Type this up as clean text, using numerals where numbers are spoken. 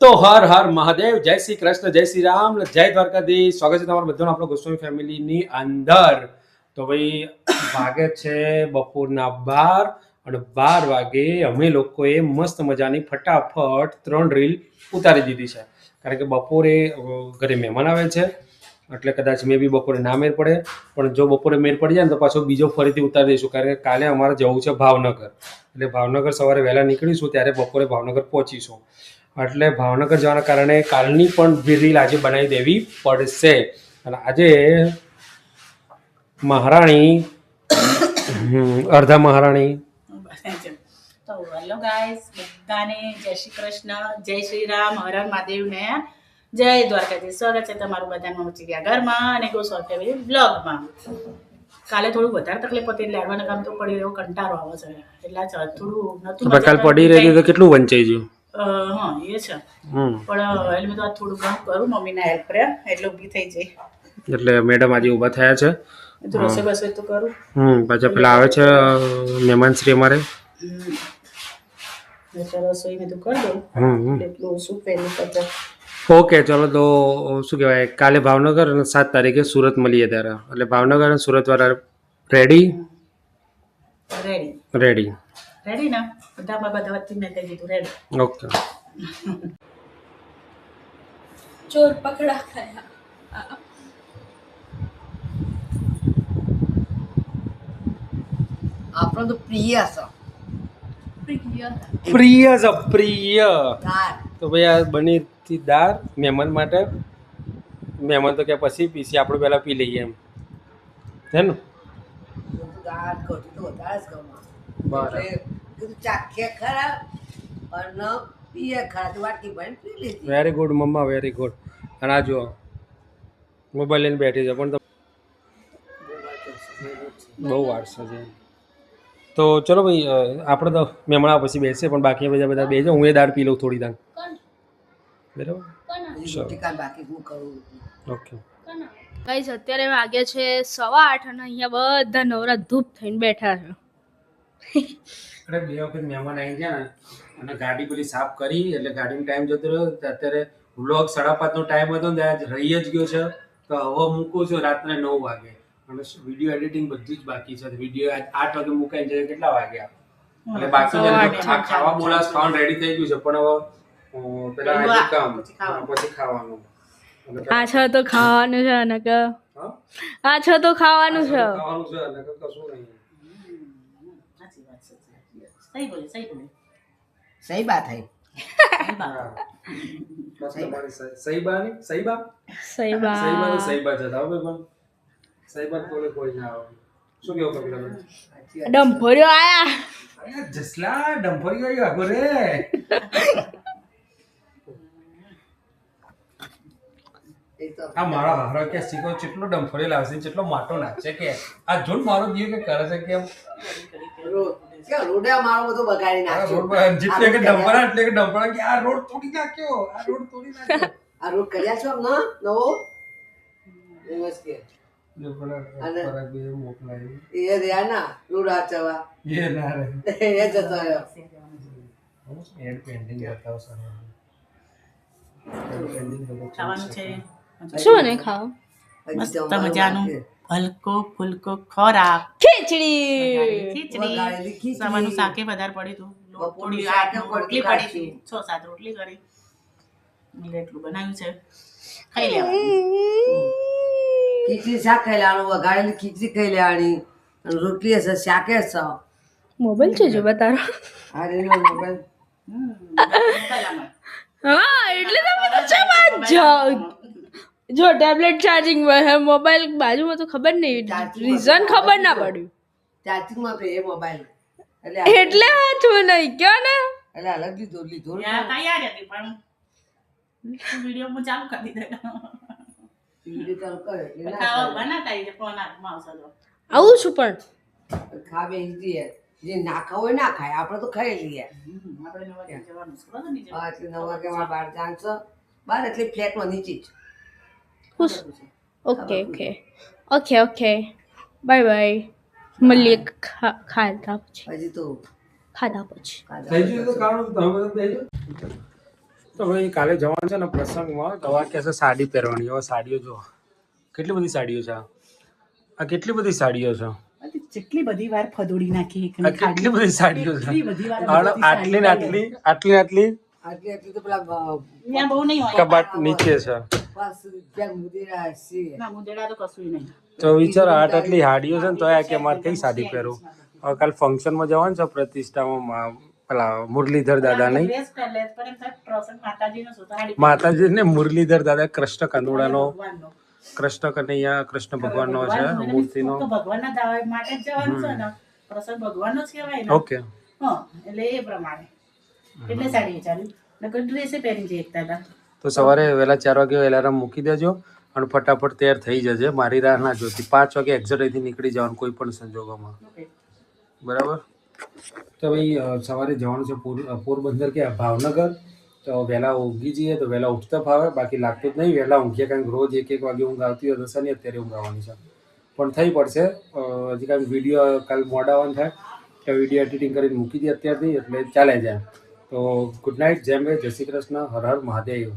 તો હર હર મહાદેવ, જય શ્રી કૃષ્ણ, જય શ્રી રામ, જય દ્વારકાધીશ. સ્વાગત છે તમારું બધાનું આપણો ગોસ્વામી ફેમિલીની અંદર. તો ભાઈ વાગે છે બપોરના 12 અને 12 વાગે અમે લોકોએ મસ્ત મજાની ફટાફટ 3 રીલ ઉતારી દીધી છે. કારણ કે બપોરે ઘરે મહેમાન આવે છે, એટલે કદાચ મે બી બપોરે ના મેર પડે, પણ જો બપોરે મેર પડી જાય ને તો પાછો બીજો ફરીથી ઉતારી દઈશું. કારણ કે કાલે અમારે જવું છે ભાવનગર, એટલે ભાવનગર સવારે વહેલા નીકળીશું, ત્યારે બપોરે ભાવનગર પહોંચીશું. એટલે ભાવનગર જવાના કારણે કાલની પણ રીલ આજે બનાવી દેવી પડશે. અને આજે મહારાણી અડધા મહારાણી તો હેલો ગાઈસ, બધાને જય શ્રી કૃષ્ણ, જય શ્રી રામ, હર હર મહાદેવ ને જય દ્વારકાધીશ. સ્વાગત છે તમારું બધાનું ઉચિયા ઘરમાં અને ગોસ્વામી ફેમિલી બ્લોગમાં. કાલે થોડું વધારે તકલીફ હતી, એટલે લાડવાના કામ તો પડી રહ્યો, કંટાળો આવે છે, એટલે થોડું નતું. કાલ પડી રહી તો કેટલું વંચાઈ ગયું. હા એ છે, પણ એટલે બધું થોડું ઘણું કરું, મમ્મીના હેલ્પ કરે એટલે ઊભી થઈ જાય. એટલે મેડમ આજે ઊભા થયા છે. રસોઈ બસોઈ તો કરું. પાછા પેલા આવે છે મહેમાન શ્રી અમારે. રસોઈ મેં તો કરી દઉં એટલું શું પહેલું કરતા. ઓકે, ચલો તો શું કહેવાય, કાલે ભાવનગર અને 7 તારીખે સુરત મળીએ ત્યારે. એટલે ભાવનગર અને સુરત વાળા રેડી રેડી રેડી રેડી ને બધા વચ્ચે મેં કહી દીધું રેડી. ઓકે. ચોર પકડા ખાયા. આપણો તો પ્રિય છે. પ્રિય છે પ્રિય. તો ભાઈ આ બની હતી દાળ મહેમાન માટે. મહેમાન તો કે પછી પીસી આપણે પહેલાં પી લઈએ એમ હે ને. દાળ કઢી તો વધારે જ ગમે. બરાબર. એટલે ચાખે ખરા અને પીએ ખરા તો વાટકી ભરીને પી લીધી. વેરી ગુડ મમ્મા, વેરી ગુડ. અને આ જુઓ મોબાઈલ લઈને બેઠી છે, પણ બહુ વાર છે. તો ચલો ભાઈ, આપણે તો મહેમાન આવ્યા પછી બેસીએ, પણ બાકી બધા બેસજો. હું એ દાળ પી લઉં થોડી દાળ. બરાબર, રોટી કાલ બાકી હું કરું. ઓકે. ગાઈસ, અત્યારે વાગે છે 8:15 અને અહીંયા બધા નવરા ધૂપ થઈને બેઠા છે. અરે બે વખત મહેમાન આવી ગયા ને, અને ગાડી પેલી સાફ કરી એટલે ગાડીનો ટાઈમ જતો રહ્યો. અત્યારે વ્લોગ 5:30નો ટાઈમ હતો ને ત્યાં રહી જ ગયો છે. તો હવે મૂકું છું રાત્રે 9 વાગે, અને વિડીયો એડિટિંગ બધું જ બાકી છે. વિડીયો 8 વાગે મુકાઈ જાય, કેટલા વાગ્યા એટલે બાકી છે. આ ખાવા બોલાસ ખાવાનું રેડી થઈ ગયું છે, પણ હવે પેલા આજે કામ પછી ખાવાનું. આ છે તો ખાવાનું છે અને કે આ છે તો ખાવાનું છે. ખાવાનું છે અને કશું નહીં. સાચી વાત છે, સહી બોલી સહી બોલી. સહી બાત હૈ. સહીબા જતા હવે પણ સહીબા કોલે કોઈ ના આવે. શું કેવું કપિલા? ડંફોર્યો આયા. જસલા ડંફોરી ગયો આગો રે. આ મારા હારો કે શીખો કેટલો ડંફોરી લાવશે, કેટલો માટો નાખશે કે આ જોન મારો દીવ કે કરે છે કે રોડે મારો બધો બગાડી નાખ્યો. રોડ પર જેટલે કે ડંફરા એટલે કે ડંફરા કે આ રોડ તોડી નાખ્યો, આ રોડ તોડી નાખ્યો. આ રોડ કર્યા છો ને નવો દિવસ કે એ રહ્યા ના લોડા ચવા એ ના રે એ જતો રહ્યો. એડ પેન્ડિંગ બતાવ સર. ખાવાનું છે શું નહીં ખાવ? મસ્ત મજાનું હલકો ફુલકો ખોરાક. ખીચડી સવારનું શાકે વધારે પડ્યું હતું, થોડી રોટલી પડી હતી, 6-7 રોટલી કરી એટલું બનાવ્યું છે, ખાઈ લેવાનું. ખીચડી શાક ખાઈ લેવાનું, વઘારેલી ખીચડી ખાઈ લેવાની, અને રોટલી હશે શાકે છે. મોબાઈલ છે જો બતારો. આ રેલો મોબાઈલ હા એટલે તમે તો ચા જો ટેબ્લેટ ચાર્જિંગ માં હે, મોબાઈલ બાજુમાં તો ખબર નહીં, રીઝન ખબર ના પડ્યું. ચાર્જિંગમાં પે એ મોબાઈલ એટલે હાથમાં નહીં કયો ને, એટલે અલગ લીધો તૈયાર હતી પણ વિડીયો ચાલુ કરી દીધો. ખાવા બનાતા એ ફોન હાથમાં આવશે તો આવું છું પણ ખાવે ઈઝી જે ના ખાવ હોય ના ખાય, આપણે તો ખાઈ લઈએ. આપણે 9 વાગે જવાનું છે, બરાબર ને? એટલે 9 વાગે બહાર જાણશો બહાર એટલે ફ્લેટમાં નીચે જ. Okay okay okay okay bye bye. મળીએ ખાધા પછી. હજી તો ખાધા પછી થઈ ગયું તો કારણ તમે બધા બેજો. તો ભાઈ કાલે જવાનું છે ને પ્રસંગમાં, દવા કહે છે સાડી પહેરવાની. હવે સાડીઓ જો કેટલી બધી સાડીઓ છે. આ કેટલી બધી સાડીઓ છે. જેટલી બધી વાર ફદોડી નાખી આ કેટલી બધી સાડીઓ છે. આટલી ને આટલી આટલી આટલી આટલી આટલી તો પેલા ત્યાં બહુ નહીં હોય. કબાટ નીચે છે. બસ જ્યાં મુદીરા છે. ના મુંદેડા તો કશું નહીં. તો વિચારો આટલી સાડીઓ છે ને તો કે મારે કઈ સાડી પહેરું. હવે કાલે ફંક્શનમાં જવાનું છે પ્રતિષ્ઠામાં પેલા મુરલીધર દાદા નહીં, ડ્રેસ પહેર લે, પણ એમ થાય પ્રસંગ માતાજીનો શું સાડી માતાજી ને મુરલીધર દાદા કૃષ્ણ કંદોડાનો, ભગવાનનો. કૃષ્ણ કનૈયા કૃષ્ણ ભગવાનનો છે ભગવાન મૂર્તિનો. તો ભગવાનના દાવા માટે જ જવાનું છે ને, પ્રસંગ ભગવાનનો જ કહેવાય ને. ઓકે, હા, એટલે એ પ્રમાણે એટલે સાડી વિચારી નકર ડ્રેસે પહેરી જઈ એકતા હતા. તો સવારે વહેલા 4 વાગે એલાર્મ મૂકી દેજો અને ફટાફટ તૈયાર થઈ જજે. મારી રાહ ના જોતી. 5 વાગે એક્ઝેક્ટ અહીંથી નીકળી જવાનું કોઈ પણ સંજોગોમાં. ઓકે. બરાબર. તો ભાઈ સવારે જવાનું છે પોરબંદર કે ભાવનગર. તો વહેલા ઊંઘી જઈએ તો વહેલા ઉઠતા ફાવે, બાકી લાગતું જ નહીં વહેલા ઊંઘીએ, કારણ કે રોજ 1 વાગે ઊંઘ આવતી હોય તો શનિ અત્યારે ઊંઘ આવવાની છે પણ થઈ પડશે. હજી કાંઈ વિડીયો કાલ મોડા આવવાનું થાય તો વિડીયો એડિટિંગ કરીને મૂકી દઈએ અત્યારથી, એટલે ચાલે જાય. તો ગુડ નાઇટ, જય મે, જય શ્રી કૃષ્ણ, હર હર મહાદેવ.